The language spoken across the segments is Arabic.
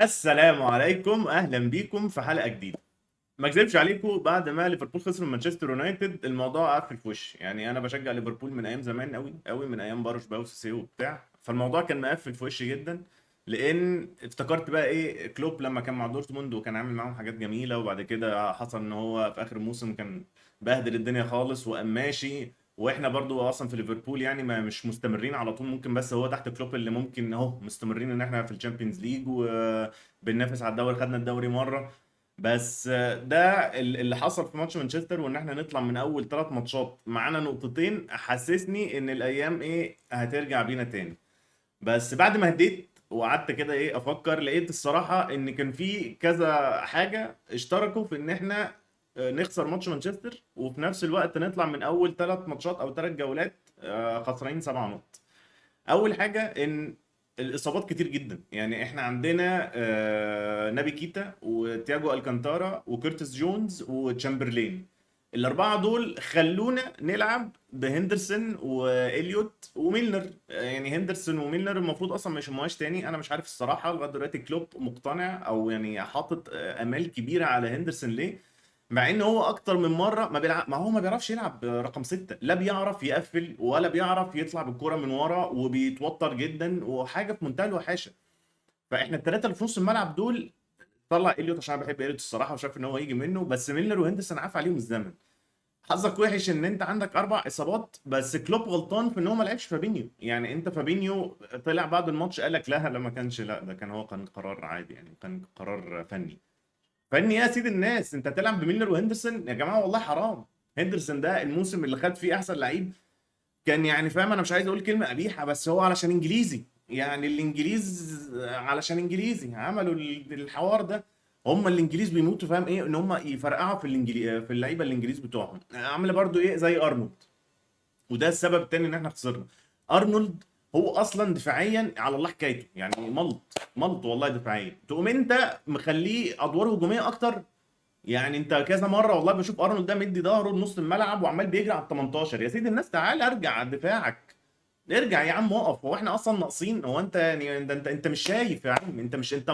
السلام عليكم، اهلا بيكم في حلقه جديده. ما اكذبش عليكم، بعد ما ليفربول خسر من مانشستر يونايتد الموضوع قفل في وشي. يعني انا بشجع ليفربول من ايام زمان قوي قوي، من ايام باروش باوسيسي وبتاع، فالموضوع كان مقفل في وشي جدا. لان افتكرت بقى ايه كلوب لما كان مع دورتموند وكان عامل معاهم حاجات جميله، وبعد كده حصل ان هو في اخر الموسم كان بهدل الدنيا خالص وقام ماشي. واحنا برضو اصلا في ليفربول يعني ما مش مستمرين على طول، ممكن بس هو تحت كلوب اللي ممكن اهو مستمرين ان احنا في الشامبيونز ليج وبننافس على الدوري، خدنا الدوري مره. بس ده اللي حصل في ماتش مانشستر، وان احنا نطلع من اول 3 ماتشات معانا نقطتين حسسني ان الايام ايه هترجع بينا تاني. بس بعد ما هديت وقعدت كده ايه افكر، لقيت الصراحة ان كان في كذا حاجة اشتركوا في ان احنا نخسر ماتش مانشستر، وفي نفس الوقت نطلع من اول 3 ماتشات او 3 جولات خسرانين 7 نقط. اول حاجه ان الاصابات كتير جدا. يعني احنا عندنا نابي كيتا وتياجو الكانتارا وكيرتس جونز وتشامبرلين. الاربعه دول خلونا نلعب بهندرسون واليوت وميلنر. يعني هندرسون وميلنر المفروض اصلا ما يشموهاش تاني. انا مش عارف الصراحه لغايه دلوقتي كلوب مقتنع او يعني حاطط امال كبيره على هندرسون ليه، مع ان هو اكتر من مره ما بيلعب. ما هو ما بيعرفش يلعب رقم 6، لا بيعرف يقفل ولا بيعرف يطلع بالكرة من ورا، وبيتوتر جدا وحاجه في منتهى الوحاشه. فاحنا الثلاثه اللي في نص الملعب دول، طلع اليوت عشان أنا بحب اليوت الصراحه وشايف ان هو يجي منه، بس ميلنر وهندرسون عاف عليهم الزمن. حظك وحش ان انت عندك 4 اصابات، بس كلوب غلطان في ان هو ما لعبش فابينيو. يعني انت فابينيو طلع بعد الماتش قال لك لا ما كانش، لا ده كان هو كان قرار عادي، يعني كان قرار فني. فاني يا سيد الناس انت تلعب بميلنر وهندرسون؟ يا جماعه والله حرام. هندرسون ده الموسم اللي خد فيه احسن لعيب كان، يعني فاهم، انا مش عايز اقول كلمه قبيحه بس هو علشان انجليزي. يعني الانجليز علشان انجليزي عملوا الحوار ده. هم الانجليز بيموتوا فاهم ايه ان هم يفرقعوا في في اللعيبه الانجليز بتوعهم. عامله برضو ايه زي ارنولد، وده السبب التاني ان احنا خسرنا. ارنولد هو اصلا دفاعيا على الله حكايته، يعني ملط والله دفاعيا، تقوم انت مخليه ادوار هجوميه اكتر. يعني انت كذا مره والله بشوف ارنولد ده مدي ظهره لنص الملعب وعمال بيجري على ال 18. يا سيدي الناس تعال ارجع على دفاعك، ارجع يا عم اقف. هو احنا اصلا ناقصين؟ هو انت يعني انت مش شايف يا عم؟ انت مش انت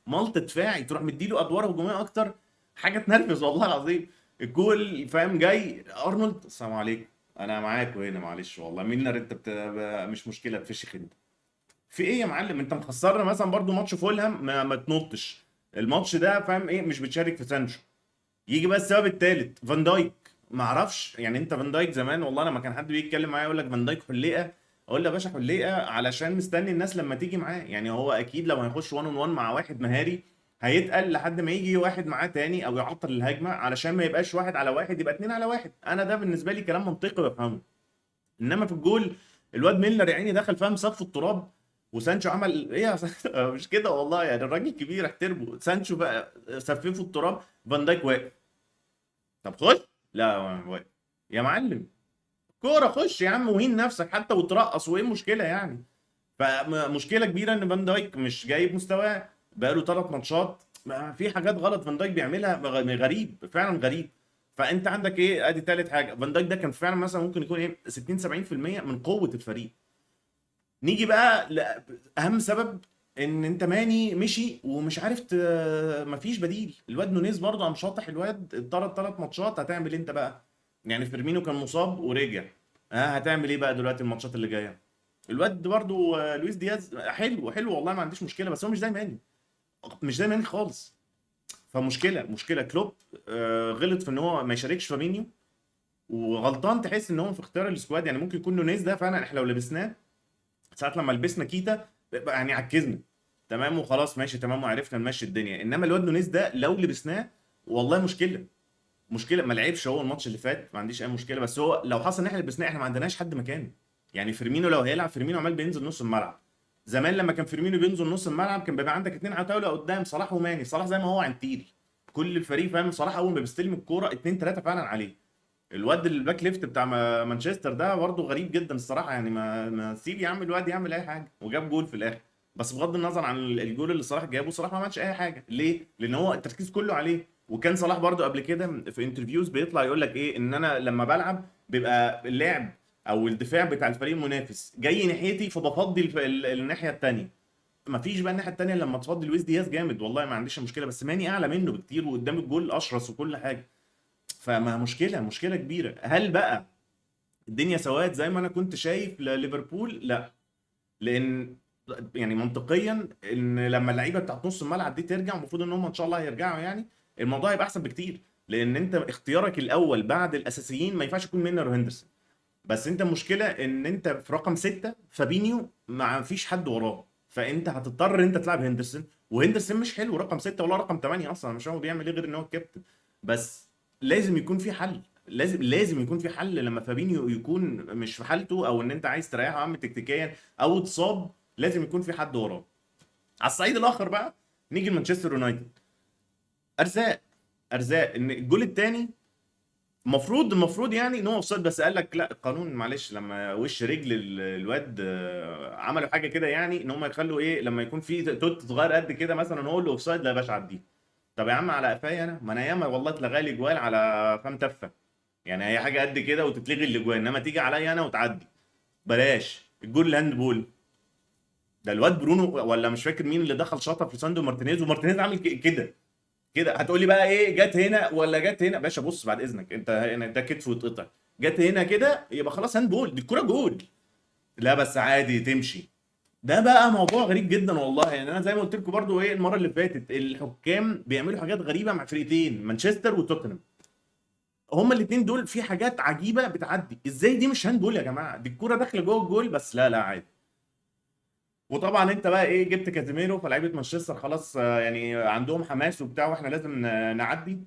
ملط دفاعي تروح مديله ادوار هجوميه اكتر؟ حاجه تنرفز والله العظيم. الجول فاهم جاي ارنولد السلام عليكم، انا معاك هنا معلش والله ميلنر انت مش مشكله تفشخ انت. في ايه يا معلم؟ انت مخسرنا مثلا برضو ماتش فولهام ما تنطش الماتش ده فاهم ايه، مش بتشارك في سانشو. يجي بقى السبب الثالث فان دايك. ما اعرفش يعني انت فان دايك زمان والله لما كان حد بيجي يتكلم معايا يقول لك فان دايك حليقه، اقول له يا باشا حليقه علشان مستني الناس لما تيجي معاه. يعني هو اكيد لو هيخش 1 اون 1 مع واحد مهاري هيتقل لحد ما يجي واحد معاه تاني او يعطل الهجمه، علشان ما يبقاش 1 على 1 يبقى 2 على 1. انا ده بالنسبه لي كلام منطقي بفهمه. انما في الجول الواد ميلنر يا عيني دخل فاهم ساب في التراب، وسانشو عمل ايه يا مش كده والله، يعني الراجل كبير احترمه. سانشو بقى سففه التراب، فان دايك واقف. طب خش. لا واقف. يا معلم كوره خش يا عم وهين نفسك حتى وترقص، وايه المشكله يعني؟ فمشكله كبيره ان فان دايك مش جايب مستواه بقاله 3 ماتشات. في حاجات غلط فان دايك بيعملها، غريب فعلا غريب. فانت عندك ايه؟ ادي تالت حاجه، فان دايك ده كان فعلا مثلا ممكن يكون ايه 60 70% من قوه الفريق. نيجي بقى لاهم سبب، ان انت ماني مشي ومش عارف مفيش بديل. الواد نونيز برضه قام شاطح الواد اتطرد 3 ماتشات. هتعمل إيه انت بقى؟ يعني فيرمينو كان مصاب ورجع، ها هتعمل ايه بقى دلوقتي الماتشات اللي جايه؟ الواد برضه لويس دياز حلو حلو والله ما عنديش مشكله، بس هو مش زي ماني، مش زي ماني خالص. فمشكله كلوب غلط في ان هو ما يشاركش فابينيو، وغلطان تحس ان هو في اختيار السكواد. يعني ممكن يكون نونيز ده فعلا احنا لو لبسناه ساعه لما لبسنا كيتا بقى يعني عكزنا تمام وخلاص ماشي تمام وعرفنا نمشي الدنيا. انما الواد نونيز ده لو لبسناه والله مشكله. ما لعبش هو الماتش اللي فات، ما عنديش اي مشكله، بس هو لو حصل ان احنا لبسناه احنا ما عندناش حد مكانه. يعني فيرمينو لو هيلعب، فيرمينو عمال بينزل نص الملعب. زمان لما كان فيرمينو بينزل نص الملعب كان بيبقى عندك 2 عتاوله قدام صلاح وماني. صلاح زي ما هو عنتيل، كل الفريق فاهم صلاح اول ما بيستلم الكوره 2 3 فعلا عليه. الواد الباك ليفت بتاع مانشستر ده برضه غريب جدا الصراحه. يعني ما سيب يا عم الواد يعمل اي حاجه، وجاب جول في الاخر. بس بغض النظر عن الجول اللي صلاح جابه، صلاح ما عملش اي حاجه. ليه؟ لان هو التركيز كله عليه. وكان صلاح برضه قبل كده في انترفيوز بيطلع يقول لك ايه، ان انا لما بلعب بيبقى اللعب او الدفاع بتاع الفريق المنافس جاي ناحيتي فبفضي الناحيه التانيه. مفيش بقى الناحيه التانيه لما تفضي لويس دياز جامد، والله ما عنديش مشكله، بس ماني اعلى منه بكتير وقدام الجول اشرس وكل حاجه. فما مشكله كبيره. هل بقى الدنيا سواد زي ما انا كنت شايف لليفربول؟ لا، لان يعني منطقيا ان لما اللعيبه بتاعت نص الملعب دي ترجع، المفروض ان هم ان شاء الله هيرجعوا يعني، الموضوع هيبقى احسن بكتير. لان انت اختيارك الاول بعد الاساسيين ما ينفعش يكون ميلنر وهندرسون. بس انت المشكله ان انت في رقم 6 فابينيو ما فيش حد وراه، فانت هتضطر ان انت تلعب هندرسون، وهندرسون مش حلو رقم 6 ولا رقم 8 اصلا، مش هو بيعمل ايه غير ان هو الكابتن. بس لازم يكون في حل، لازم يكون في حل لما فابينيو يكون مش في حالته، او ان انت عايز تريحه عم تكتيكيا او اتصاب، لازم يكون في حد وراه. على الصعيد الاخر بقى، نيجي لمانشستر يونايتد. ارزاق، ارزاق ان الجول الثاني المفروض يعني ان هو اوفسايد، بس قال لك لا القانون معلش، لما وش رجل الواد عملوا حاجه كده يعني ان هم يخلوا ايه لما يكون في توت صغير قد كده مثلا هو اللي اوفسايد، لا يا باشا عديه. طب يا عم على قفايا انا، ما انا ياما والله اتلغى لي جوال على فم تفه، يعني هي حاجه قد كده وتتلغي الاجوان، انما تيجي عليا انا وتعدي. بلاش الجول الهاند بول ده، الواد برونو ولا مش فاكر مين اللي دخل شاطه في ساندو مارتينيز، ومارتينيز عامل كده كده. هتقول لي بقى ايه جت هنا ولا جت هنا؟ باشا بص بعد اذنك، انت هنا ده كتف واتقطع، جت هنا كده يبقى خلاص هاند بول، دي الكوره جول. لا بس عادي تمشي. ده بقى موضوع غريب جدا والله، يعني انا زي ما قلت لكم برضو ايه المره اللي فاتت، الحكام بيعملوا حاجات غريبه مع فرقتين مانشستر وتوتنهام، هما الاثنين دول في حاجات عجيبه بتعدي، ازاي دي مش هاند بول يا جماعه؟ دي الكوره داخله جوه الجول، بس لا لا عادي. وطبعا انت بقى ايه جبت كازيميرو، فلعيبه مانشستر خلاص يعني عندهم حماس وبتاع، واحنا لازم نعدي.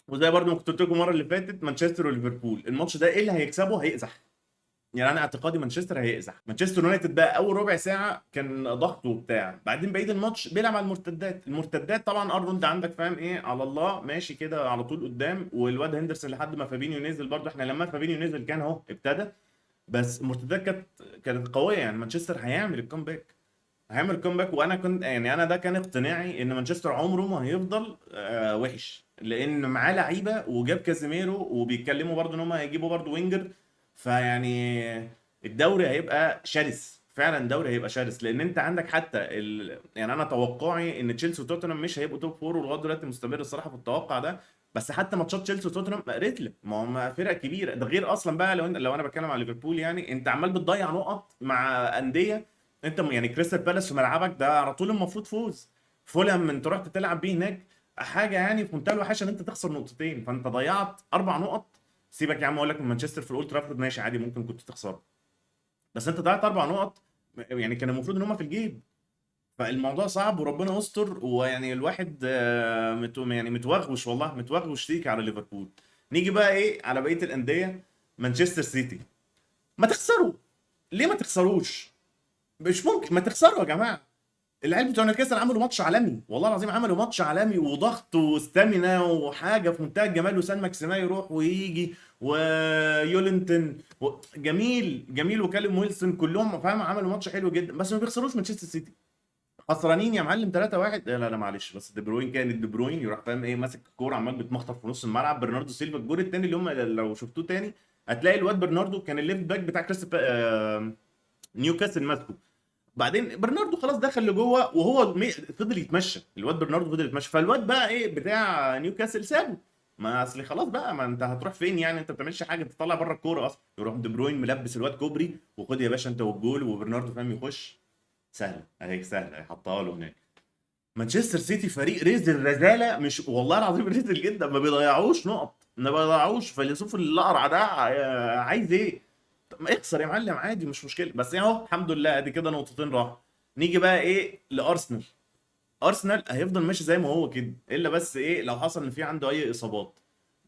وزي برضو ما كنت قلت لكم المره اللي فاتت، مانشستر وليفربول الماتش ده ايه اللي هيكسبه هيقزح. يعني انا اعتقادي مانشستر هيقزح. مانشستر يونايتد بقى اول ربع ساعه كان ضغط وبتاع، بعدين بقيه الماتش بيلعب على المرتدات. المرتدات طبعا ارنولد عندك فاهم ايه على الله ماشي كده على طول قدام، والواد هندرسون لحد ما فابينيو نزل، برضو احنا لما فابينيو نزل كان اهو ابتدى. بس المرتدات كانت قويه، يعني مانشستر هيعمل الكومباك، هيعمل كومباك. وانا كنت يعني انا ده كان اقتناعي ان مانشستر عمره ما هيفضل وحش، لان معاه لعيبه وجاب كازيميرو، وبيتكلموا برضو ان هم هيجيبوا برضو وينجر. فيعني الدوري هيبقى شرس فعلا، الدوري هيبقى شرس، لان انت عندك حتى يعني انا توقعي ان تشيلسي وتوتنهام مش هيبقوا توب فور، ولغايه دلوقتي مستمر الصراحه في التوقع ده. بس حتى ماتشات تشيلسي وتوتنهام ريتل، ما هم فرق كبيره، ده غير اصلا بقى لو انا بتكلم على ليفربول، يعني انت عمال بتضيع نقط مع انديه. انت يعني كريستال بالاس في ملعبك ده على طول المفروض فوز، فولهام انت رحت تلعب بيه هناك حاجه يعني في منتهى الوحشه ان انت تخسر نقطتين، فانت ضيعت 4 نقط. سيبك يا عم اقول لك من مانشستر في الاولد ترافورد ماشي عادي ممكن كنت تخسر، بس انت ضيعت 4 نقط يعني كان المفروض ان هم في الجيب. فالموضوع صعب وربنا يستر، ويعني الواحد يعني متوغوش والله، متوغوش تيجي على ليفربول. نيجي بقى ايه على بقيه الانديه. مانشستر سيتي، ما تخسروا، ليه ما تخسروش؟ مش ممكن ما تخسروا يا جماعه. العيال بتوع نيوكاسل عملوا ماتش عالمي، والله العظيم عملوا ماتش عالمي وضغط وستامينا وحاجه في منتهى الجمال، وسان ماكسيما يروح ويجي ويولنتون جميل جميل وكالم ويلسون كلهم فاهم عملوا ماتش حلو جدا، بس ما بيخسروش مانشستر سيتي. خسرانين يا معلم 3-1. لا لا معلش، بس دي بروين كان دي بروين يروح فاهم ايه ماسك الكوره عمال بيتمخطر في نص الملعب. برناردو سيلفا الجول الثاني اللي هم لو شفتوه تاني هتلاقي الواد برناردو كان الليفت باك بتاع كريستال نيوكاسل ماسكه. بعدين برناردو خلاص دخل لجوه وهو فضل يتمشى، الواد برناردو فضل يتمشى، فالواد بقى ايه بتاع نيوكاسل سابه. ما اصل خلاص بقى، ما انت هتروح فين يعني؟ انت ما بتعملش حاجه، انت طالع بره الكوره اصلا. يروح دي بروين ملبس الواد كوبري وخد يا باشا انت والجول، وبرناردو فاهم يخش. سهله اهي، سهله اهي حطها له هناك. مانشستر سيتي فريق ريزل رزاله، مش والله العظيم ريزل جدا، ما بيضيعوش نقط، ما بيضيعوش. فيلسوف الاقرع ده عايز ايه؟ طب ما اخسر يا معلم عادي مش مشكله، بس يعني اهو الحمد لله ادي كده نقطتين راحوا. نيجي بقى ايه لارسنال. ارسنال هيفضل ماشي زي ما هو كده، الا بس ايه لو حصل ان في عنده اي اصابات.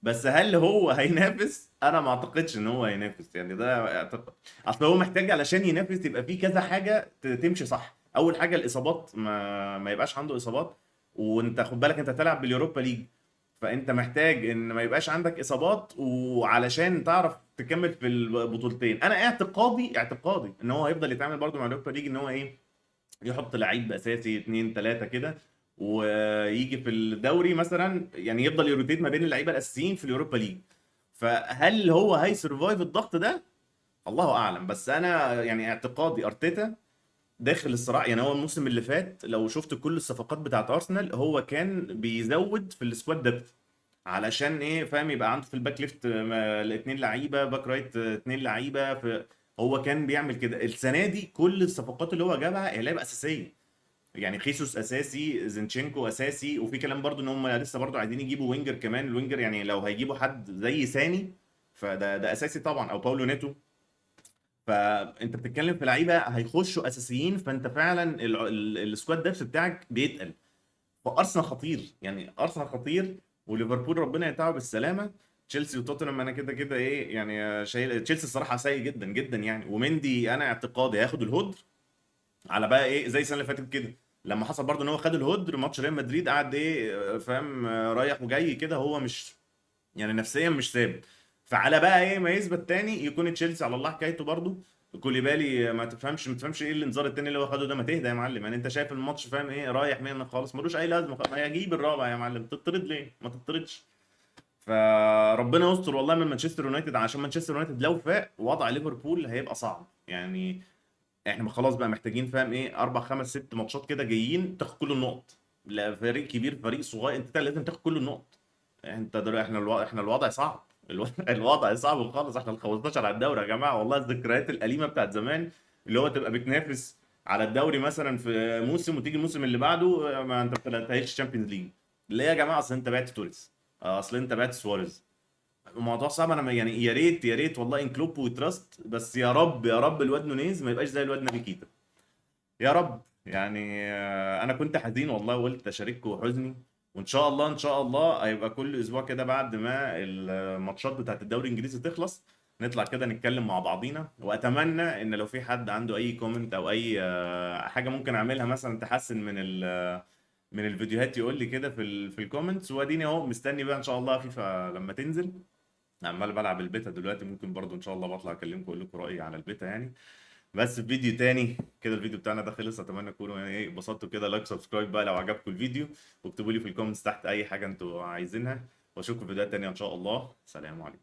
بس هل هو هينافس؟ انا ما اعتقدش ان هو هينافس، يعني ده اعتقد. اصل هو محتاج علشان ينافس يبقى في كذا حاجه تمشي صح. اول حاجه الاصابات، ما يبقاش عنده اصابات. وانت خد بالك انت هتلعب باليوروبا ليج، فانت محتاج ان ما يبقاش عندك اصابات، وعلشان تعرف تكمل في البطولتين. انا اعتقادي ان هو هيفضل يتعامل برضو مع اليوروبا ليج ان هو ايه يحط لعيب اساسي اتنين تلاته كده، ويجي في الدوري مثلا يعني يفضل يروتيت ما بين اللعيبه الاساسيين في اليوروبا ليج. فهل هو هيسرفايف الضغط ده؟ الله اعلم. بس انا يعني اعتقادي ارتيتا داخل الصراع. يعني هو الموسم اللي فات لو شفت كل الصفقات بتاعت ارسنال، هو كان بيزود في السكواد ديبث علشان ايه فاهم، يبقى عنده في الباك ليفت الاثنين لعيبه، باك رايت اثنين لعيبه. هو كان بيعمل كده. السنه دي كل الصفقات اللي هو جابها هي لعيبه اساسيه. يعني خيسوس اساسي، زينشينكو اساسي، وفي كلام برضو ان هم لسه برضو عايزين يجيبوا وينجر كمان. الوينجر يعني لو هيجيبوا حد زي ساني فده اساسي طبعا، او باولو نيتو. فانت بتتكلم في لعيبه هيخشوا اساسيين، فانت فعلا السكواد ديبث بتاعك بيتقل. فارسنال خطير، يعني ارسنال خطير. وليفربول ربنا ينتهي بالسلامه. تشيلسي وتوتنهام انا كده كده ايه يعني شايل تشيلسي الصراحه سيء جدا جدا يعني. ومندي انا اعتقادي هياخد الهدر على بقى ايه زي السنه اللي فاتت كده، لما حصل برضه ان هو خد الهدر ماتش ريال مدريد، قعد ايه فاهم رايح وجاي كده، هو مش يعني نفسيا مش ثابت. فعلى بقى ايه ما يثبت تاني يكون تشيلسي على الله حكايته برضه. كوليبالي ما تفهمش ايه الانذار التاني اللي هو خده ده. ما تهدى يا معلم، يعني انت شايف الماتش فاهم ايه رايح منك خالص، ملوش اي لازمه. ما يجيب الرابع يا معلم، تطرد ليه؟ ما تطردش. فربنا يستر والله من مانشستر يونايتد، عشان مانشستر يونايتد لو فاق وضع ليفربول هيبقى صعب يعني. احنا خلاص بقى محتاجين فاهم ايه اربع خمس ست ماتشات كده جايين تاخد كل النقط. لا فريق كبير فريق صغير، انت لازم تاخد كل النقط. انت دلوقتي احنا الوضع صعب. الوضع صعب خالص. احنا ال 15 على الدوري يا جماعه، والله الذكريات الاليمه بتاعت زمان اللي هو تبقى بتنافس على الدوري مثلا في موسم، وتيجي الموسم اللي بعده ما انت ما انتهيتش الشامبيونز ليج. ليه يا جماعه؟ اصل انت بعت توريس، اصل انت بعت سواريز. الموضوع صعب. انا يعني يا ريت يا ريت والله ان كلوب وتراست، بس يا رب يا رب الواد نونيز ما يبقاش زي الواد نبي كيتا. يا رب يعني. انا كنت حزين والله وقلت اشارككم حزني. وان شاء الله ان شاء الله هيبقى كل اسبوع كده بعد ما الماتشات بتاعت الدوري الانجليزي تخلص نطلع كده نتكلم مع بعضينا. واتمنى ان لو في حد عنده اي كومنت او اي حاجه ممكن اعملها مثلا تحسن من الفيديوهات يقول لي كده في الكومنتس. واديني اهو مستني بقى ان شاء الله فيفا لما تنزل. عمال بلعب البيتا دلوقتي، ممكن برضو ان شاء الله بطلع اكلمكم اقول لكم رايي على البيتا يعني. بس في فيديو تاني كده. الفيديو بتاعنا ده خلص، اتمنى تكونوا يعني ايه اتبسطتوا كده. لايك سبسكرايب بقى لو عجبكم الفيديو، واكتبوا لي في الكومنتس تحت اي حاجه انتوا عايزينها. واشوفكم في فيديوهات تانيه ان شاء الله. سلام عليكم.